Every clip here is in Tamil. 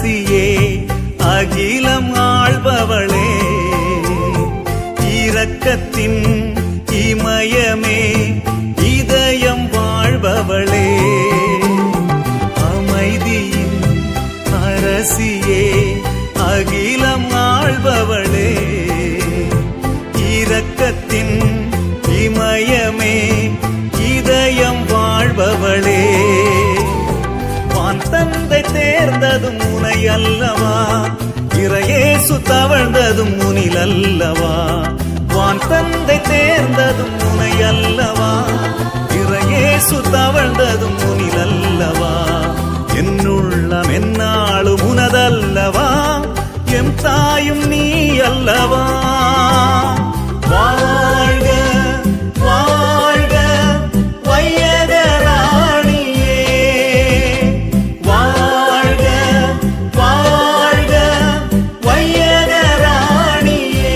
அரசியே அகிலம் ஆள்பவளே, இரக்கத்தின் இமயமே இதயம் வாழ்பவளே, அமைதியின் அரசியே அகிலம் ஆள்பவளே, இரக்கத்தின் இமயமே இதயம் வாழ்பவளே. வான் தந்தை தேர்ந்ததும் உனை அல்லவா, இறையேசு தவழ்ந்ததும் முனில் அல்லவா. வான் தந்தை தேர்ந்ததும் உனை அல்லவா, இறையேசு தவழ்ந்ததும் முனில் அல்லவா. என்னுள்ளம் என்னாலும் உனதல்லவா, எம் தாயும் நீ அல்லவா. வாழ்க வாழ்க வையக ராணியே, வாழ்க வாழ்க வையக ராணியே.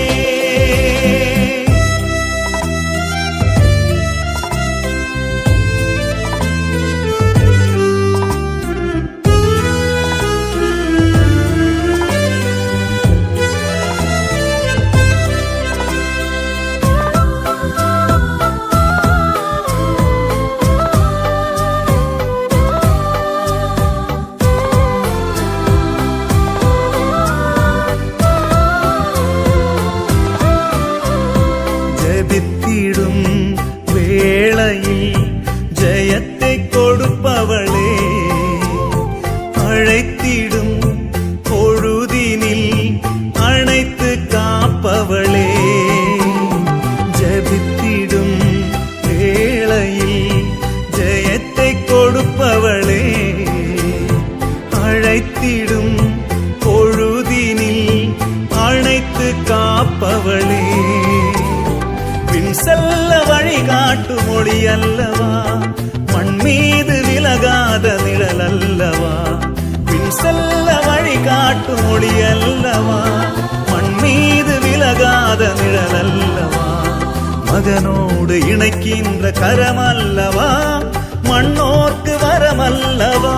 ஜெபித்திடும் வேளையில் ஜெயத்தை கொடுப்பவளே, அழைத்திடும் பொழுதினில் அணைத்து காப்பவளே. ஜெபித்திடும் வேளையில் ஜெயத்தை கொடுப்பவளே, அழைத்திடும் பொழுதினில் அணைத்து காப்பவளே. செல்ல வழி காட்டு மொழி அல்லவா, மண் மீது விலகாத நிழல் அல்லவா. பின் செல்ல வழி காட்டு மொழி அல்லவா, மண் மீது விலகாத நிழல் அல்லவா. மகனோடு இணைக்கின்ற கரம் அல்லவா, மண்ணோர்க்கு வரமல்லவா.